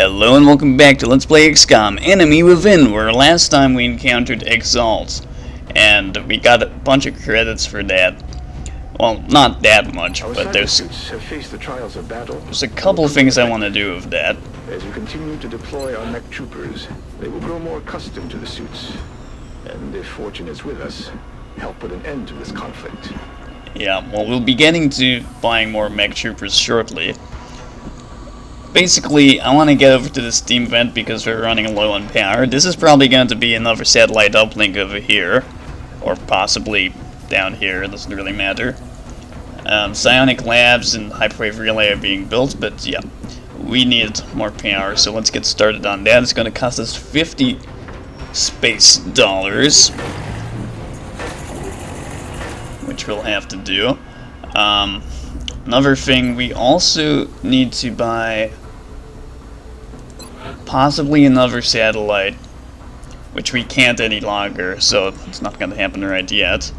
Hello and welcome back to Let's Play Xcom, Enemy Within, where last time we encountered Exalt, and we got a bunch of credits for that. Well, not that much, but there's a couple things I want to do with that. As we continue to deploy our mech troopers, they will grow more accustomed to the suits, and if fortune is with us, help put an end to this conflict. Yeah, well, we'll be getting to buying more mech troopers shortly. Basically, I want to get over to the Steam vent because we're running low on power. This is probably going to be another satellite uplink over here, or possibly down here, it doesn't really matter. Psionic Labs and Hyperwave Relay are being built, but yeah, we need more power, so let's get started on that. It's going to cost us 50 space dollars, which we'll have to do. Another thing, we also need to buy possibly another satellite, which we can't any longer, so it's not going to happen right yet.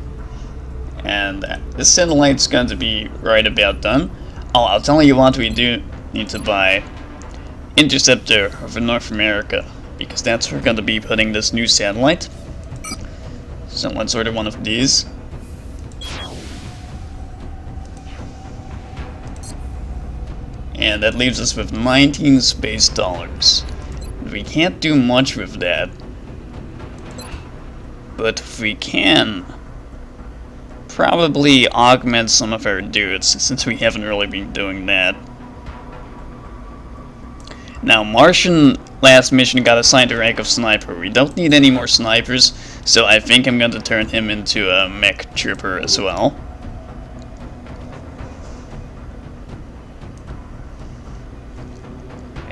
And this satellite's going to be right about done. Oh, I'll tell you what, we do need to buy Interceptor for North America, because that's where we're going to be putting this new satellite. So let's order one of these. And that leaves us with 19 space dollars. We can't do much with that. But if we can probably augment some of our dudes, since we haven't really been doing that. Now, Martian last mission got assigned the rank of sniper. We don't need any more snipers, so I think I'm going to turn him into a mech trooper as well.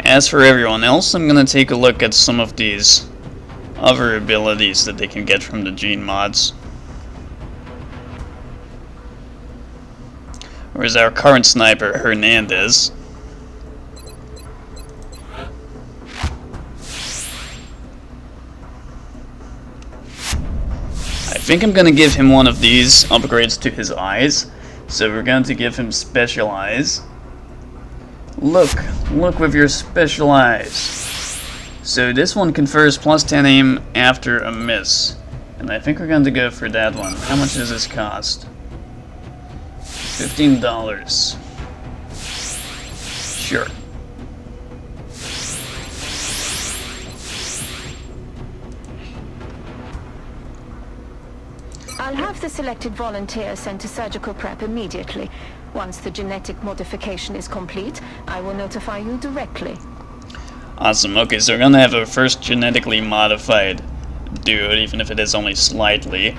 As for everyone else, I'm going to take a look at some of these other abilities that they can get from the gene mods. Where's our current sniper, Hernandez? I think I'm going to give him one of these upgrades to his eyes. So we're going to give him special eyes. Look with your special eyes. So this one confers plus 10 aim after a miss. And I think we're going to go for that one. How much does this cost? $15. Sure. I'll have the selected volunteer sent to surgical prep immediately. Once the genetic modification is complete, I will notify you directly. Awesome. Okay, so we're gonna have our first genetically modified dude, even if it is only slightly.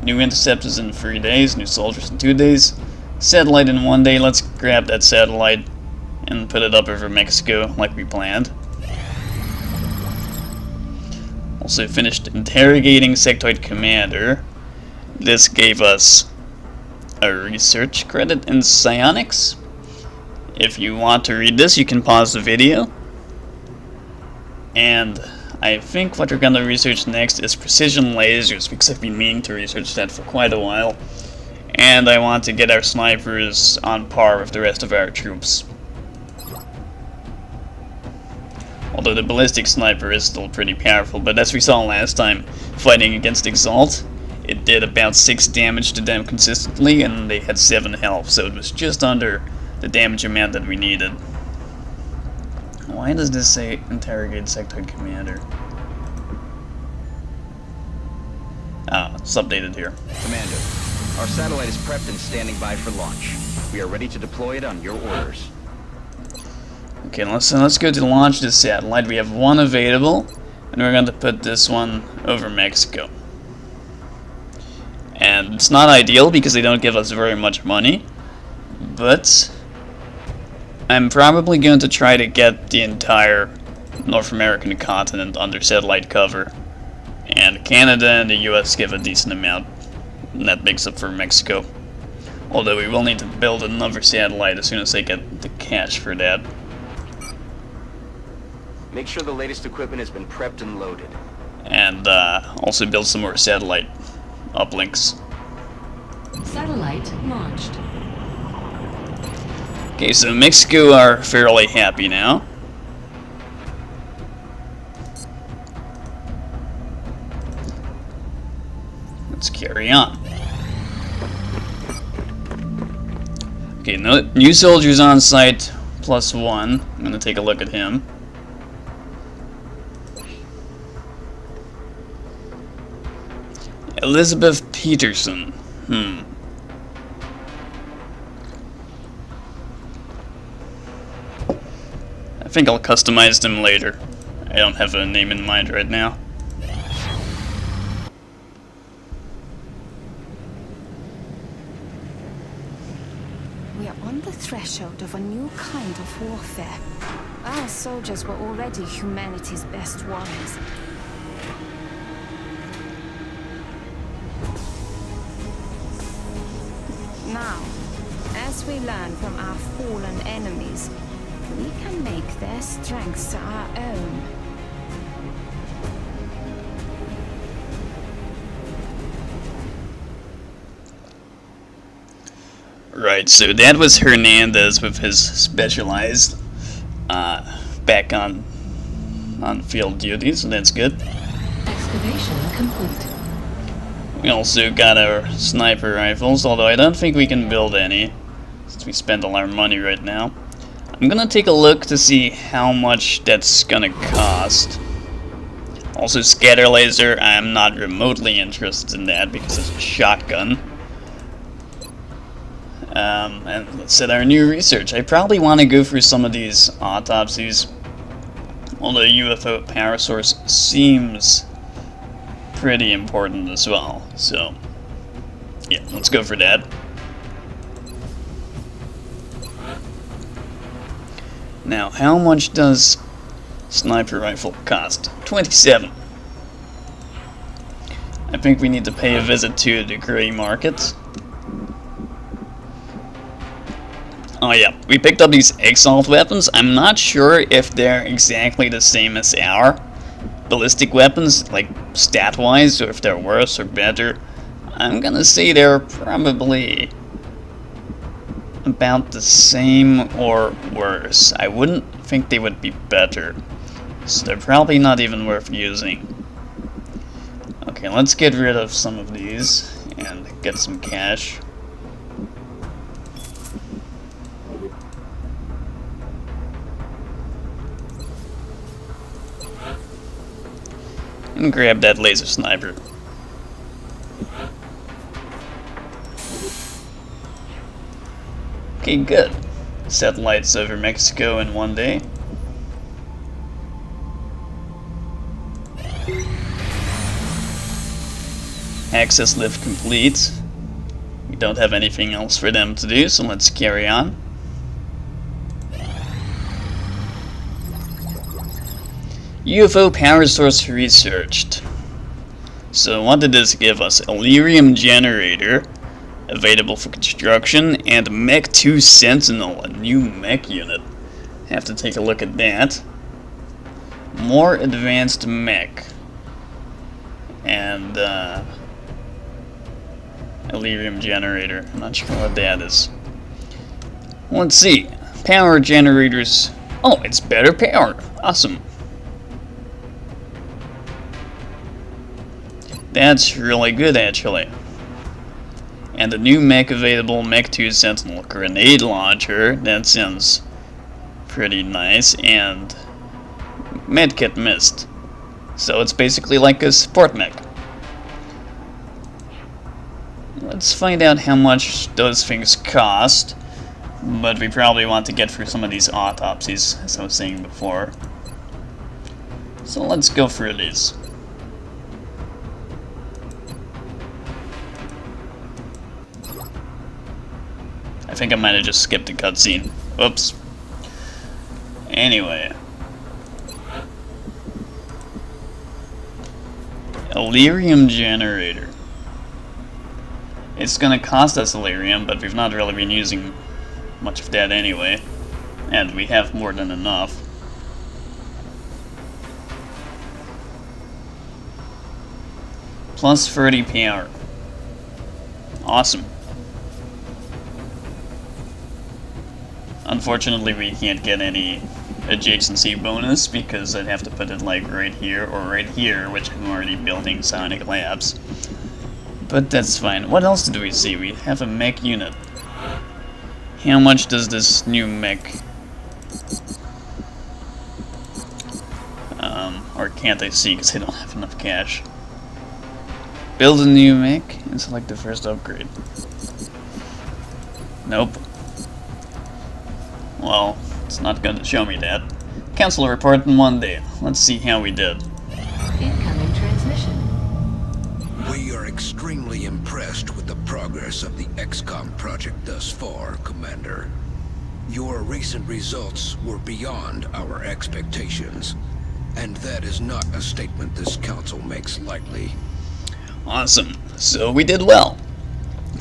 New interceptors in 3 days, new soldiers in 2 days, satellite in 1 day. Let's grab that satellite and put it up over Mexico like we planned. Also finished interrogating sectoid commander. This gave us a research credit in psionics. If you want to read this, you can pause the video. And I think what we're going to research next is precision lasers, because I've been meaning to research that for quite a while. And I want to get our snipers on par with the rest of our troops. Although the ballistic sniper is still pretty powerful, but as we saw last time fighting against Exalt, it did about 6 damage to them consistently, and they had 7 health, so it was just under the damage amount that we needed. Why does this say interrogate sectoid commander? Ah, it's updated here. Commander, our satellite is prepped and standing by for launch. We are ready to deploy it on your orders. Okay, let's go to launch this satellite. We have one available, and we're going to put this one over Mexico. And it's not ideal because they don't give us very much money, but I'm probably going to try to get the entire North American continent under satellite cover. And Canada and the US give a decent amount, and that makes up for Mexico. Although we will need to build another satellite as soon as they get the cash for that. Make sure the latest equipment has been prepped and loaded. And also build some more satellite uplinks. Satellite launched. Okay, so Mexico are fairly happy now. Let's carry on. Okay, no, new soldiers on site, +1. I'm gonna take a look at him. Elizabeth Peterson. I think I'll customize them later. I don't have a name in mind right now. We are on the threshold of a new kind of warfare. Our soldiers were already humanity's best warriors. Now, as we learn from our fallen enemies, we can make their strengths our own. Right, so that was Hernandez with his specialized back on field duty, so that's good. Excavation complete. We also got our sniper rifles, although I don't think we can build any, since we spent all our money right now. I'm gonna take a look to see how much that's gonna cost. Also, scatter laser, I'm not remotely interested in that because it's a shotgun. And let's set our new research. I probably want to go through some of these autopsies, although UFO power source seems pretty important as well. So, yeah, let's go for that. Now, how much does sniper rifle cost? 27. I think we need to pay a visit to the gray market. Oh yeah, we picked up these assault weapons. I'm not sure if they're exactly the same as our ballistic weapons, like stat-wise, or if they're worse or better. I'm gonna say they're probably about the same or worse. I wouldn't think they would be better, so they're probably not even worth using. Okay, let's get rid of some of these and get some cash. And grab that laser sniper. Okay, good. Satellites over Mexico in one day. Access lift complete. We don't have anything else for them to do, so let's carry on. UFO power source researched. So what did this give us? Elerium generator, available for construction, and Mech 2 Sentinel, a new mech unit. Have to take a look at that. More advanced mech. And Elerium generator. I'm not sure what that is. Let's see. Power generators. Oh, it's better power. Awesome. That's really good, actually. And the new mech available, Mech 2 Sentinel grenade launcher. That sounds pretty nice. And medkit mist. So it's basically like a support mech. Let's find out how much those things cost. But we probably want to get through some of these autopsies, as I was saying before. So let's go through these. I think I might have just skipped a cutscene. Oops. Anyway. Elerium generator. It's gonna cost us Elerium, but we've not really been using much of that anyway. And we have more than enough. Plus 30 power. Awesome. Unfortunately, we can't get any adjacency bonus because I'd have to put it like right here or right here, which I'm already building Sonic Labs. But that's fine. What else do we see? We have a mech unit. How much does this new mech... or can't I see because I don't have enough cash? Build a new mech and select the first upgrade. Nope. Well, it's not going to show me that. Cancel a report in 1 day. Let's see how we did. Incoming transmission. We are extremely impressed with the progress of the Xcom project thus far, Commander. Your recent results were beyond our expectations, and that is not a statement this council makes lightly. Awesome. So we did well.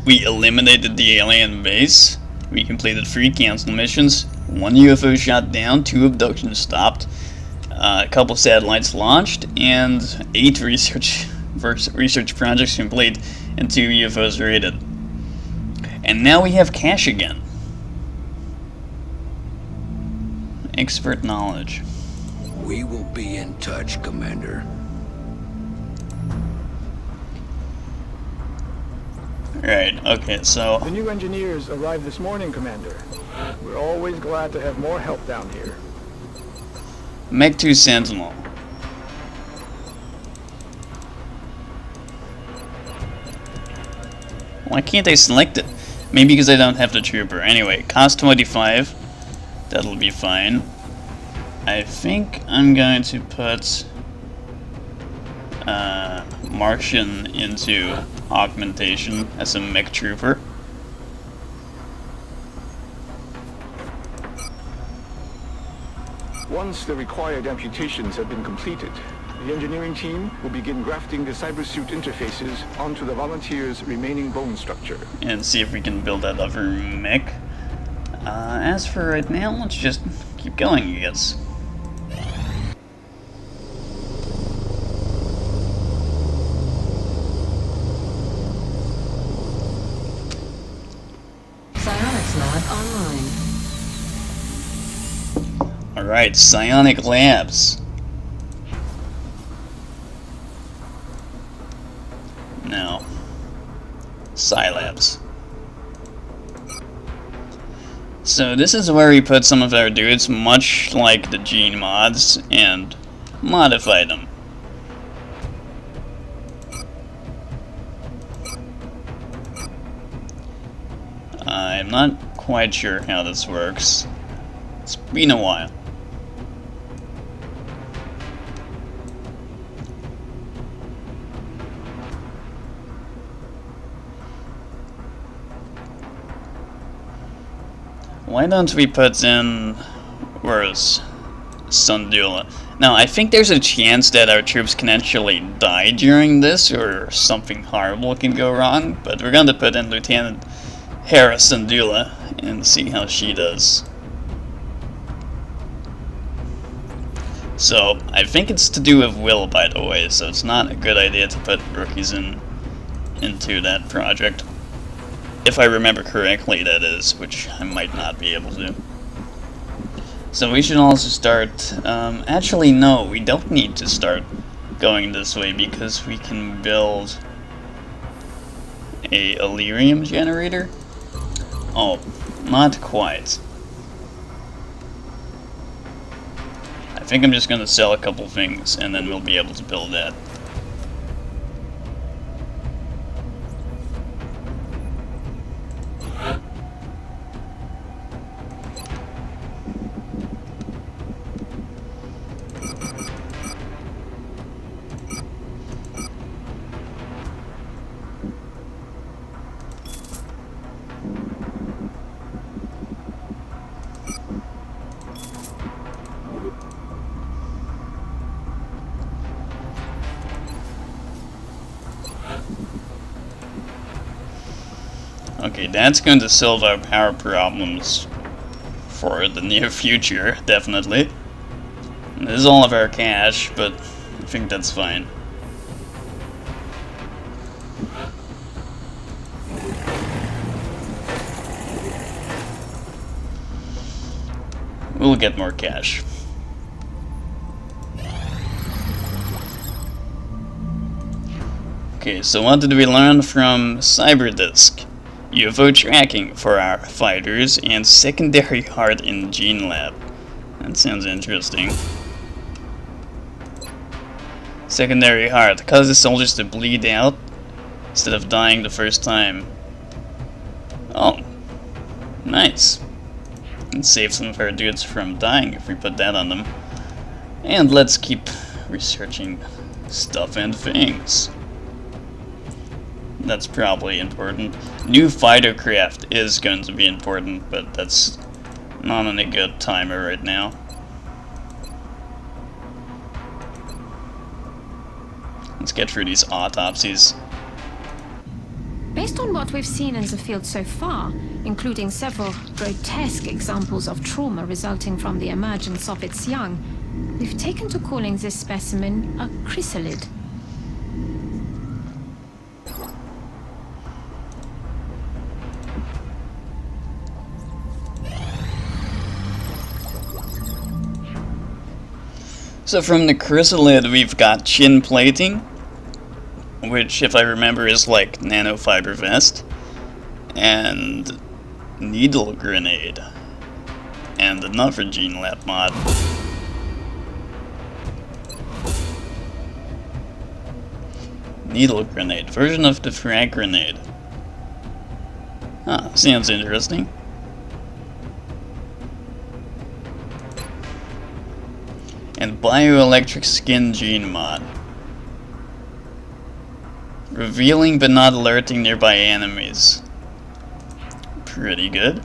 We eliminated the alien base. We completed 3 cancel missions. 1 UFO shot down, 2 abductions stopped, a couple satellites launched, and 8 research projects complete, and 2 UFOs raided. And now we have cash again. Expert knowledge. We will be in touch, Commander. Right, okay, so... The new engineers arrived this morning, Commander. We're always glad to have more help down here. Mech 2 Sentinel. Why can't I select it? Maybe because I don't have the trooper. Anyway, cost 25. That'll be fine. I think I'm going to put Martian into augmentation as a mech trooper. Once the required amputations have been completed, the engineering team will begin grafting the cybersuit interfaces onto the volunteers' remaining bone structure. And see if we can build that other mech. As for right now, let's just keep going, I guess. Psionics Lab online. Alright, Psionic Labs. Now, Psi-Labs. So this is where we put some of our dudes, much like the gene mods, and modify them. I'm not quite sure how this works. It's been a while. Why don't we put in... where's Sundula? Now, I think there's a chance that our troops can actually die during this, or something horrible can go wrong, but we're going to put in Lieutenant Hera Sundula and see how she does. So, I think it's to do with Will, by the way, so it's not a good idea to put rookies into that project. If I remember correctly, that is, which I might not be able to. So we should also start... actually, no, we don't need to start going this way because we can build a Illyrium generator. Oh, not quite. I think I'm just going to sell a couple things and then we'll be able to build that. Okay, that's going to solve our power problems for the near future, definitely. This is all of our cash, but I think that's fine. we'll get more cash. Okay, so what did we learn from Cyberdisk? UFO tracking for our fighters and secondary heart in Gene Lab. That sounds interesting. Secondary heart causes soldiers to bleed out instead of dying the first time. Oh, nice. And save some of our dudes from dying if we put that on them. And let's keep researching stuff and things. That's probably important. New fighter craft is going to be important, but that's not on a good timer right now. Let's get through these autopsies. Based on what we've seen in the field so far, including several grotesque examples of trauma resulting from the emergence of its young, we've taken to calling this specimen a chrysalid. So from the chrysalid we've got chin plating, which if I remember is like nanofiber vest, and needle grenade, and another Gene Lab mod. Needle grenade, version of the frag grenade. Huh, sounds interesting. And bioelectric skin gene mod. Revealing but not alerting nearby enemies. Pretty good.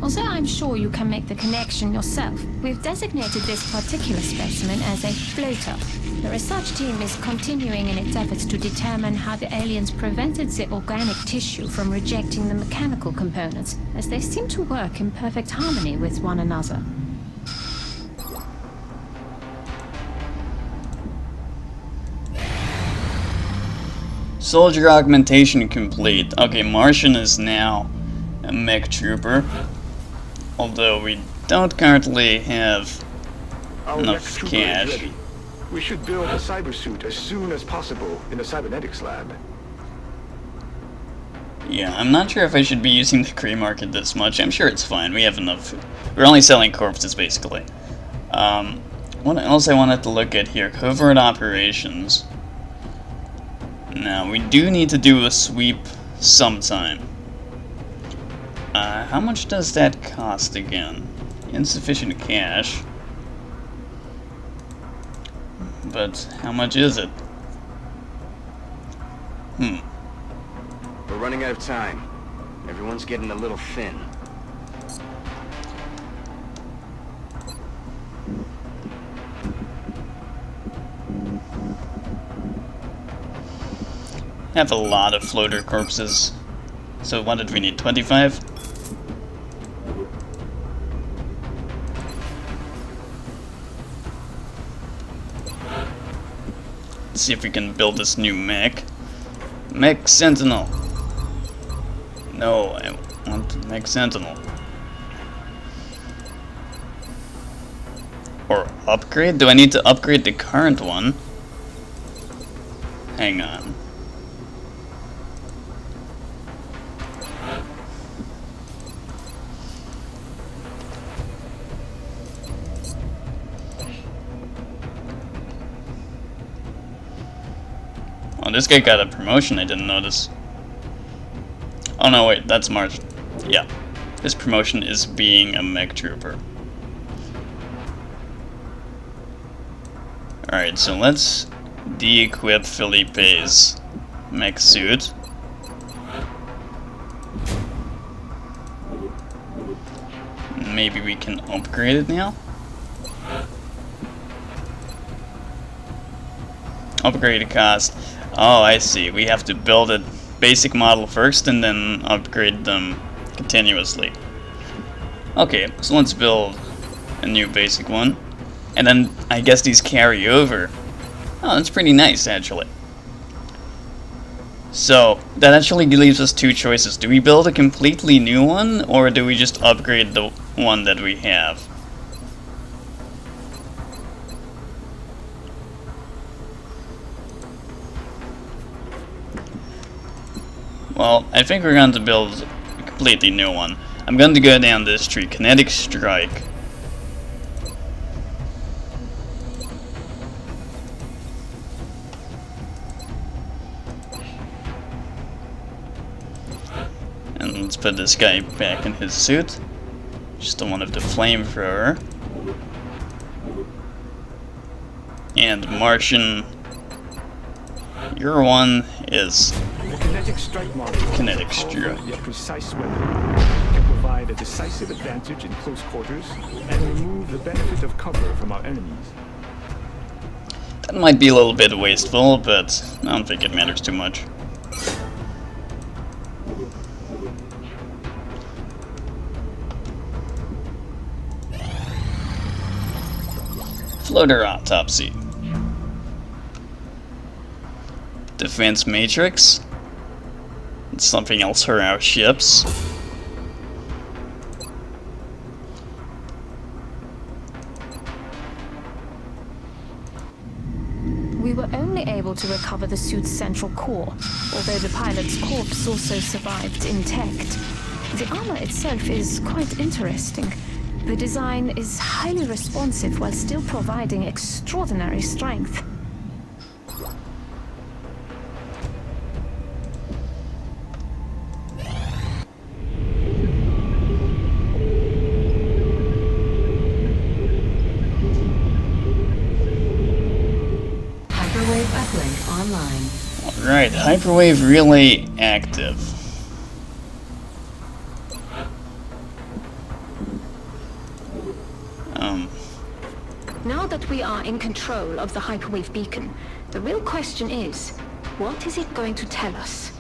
Although I'm sure you can make the connection yourself, we've designated this particular specimen as a floater. The research team is continuing in its efforts to determine how the aliens prevented the organic tissue from rejecting the mechanical components, as they seem to work in perfect harmony with one another. Soldier augmentation complete. Okay, Martian is now a mech trooper. Although we don't currently have Our enough next trooper cash. is ready. We should build a cybersuit as soon as possible in the cybernetics lab. Yeah, I'm not sure if I should be using the Kree market this much. I'm sure it's fine. We have enough. We're only selling corpses, basically. What else I wanted to look at here? Covert operations. Now, we do need to do a sweep sometime. How much does that cost again? Insufficient cash. But how much is it? We're running out of time. Everyone's getting a little thin. Have a lot of floater corpses. So what did we need? 25? Let's see if we can build this new mech. Mech Sentinel. No, I want Mech Sentinel. Or upgrade? Do I need to upgrade the current one? Hang on. Oh, this guy got a promotion, I didn't notice. Oh no, wait, that's March. Yeah. His promotion is being a mech trooper. Alright, so let's de-equip Felipe's mech suit. Maybe we can upgrade it now? Upgrade cost. Oh, I see. We have to build a basic model first and then upgrade them continuously. Okay, so let's build a new basic one. And then I guess these carry over. Oh, that's pretty nice, actually. So, that actually leaves us two choices. Do we build a completely new one, or do we just upgrade the one that we have? Well, I think we're going to build a completely new one. I'm going to go down this tree. Kinetic Strike. And let's put this guy back in his suit. Just the one of the flamethrower. And Martian, your one is The kinetic strike module Kinetic is a powerful Strike. yet precise weapon. It can provide a decisive advantage in close quarters and remove the benefit of cover from our enemies. That might be a little bit wasteful, but I don't think it matters too much. Floater Autopsy. Defense Matrix. It's something else for our ships. We were only able to recover the suit's central core, although the pilot's corpse also survived intact. The armor itself is quite interesting. The design is highly responsive while still providing extraordinary strength. Hyperwave uplink online. Alright, Hyperwave Relay active. Now that we are in control of the hyperwave beacon, the real question is, what is it going to tell us?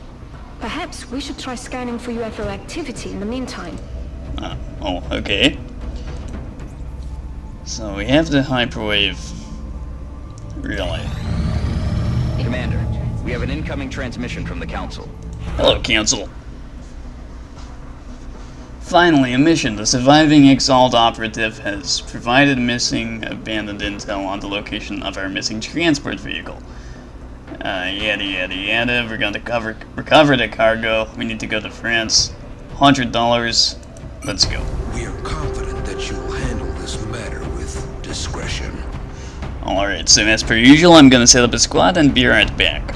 Perhaps we should try scanning for UFO activity in the meantime. Oh, okay. So we have the Hyperwave Relay. Commander, we have an incoming transmission from the Council. Hello, Council. Finally, a mission. The surviving Exalt operative has provided missing abandoned intel on the location of our missing transport vehicle. Yada yada yada. We're going to recover the cargo. We need to go to France. $100. Let's go. We are confident that you'll handle this matter with discretion. Alright, so as per usual, I'm going to set up a squad and be right back.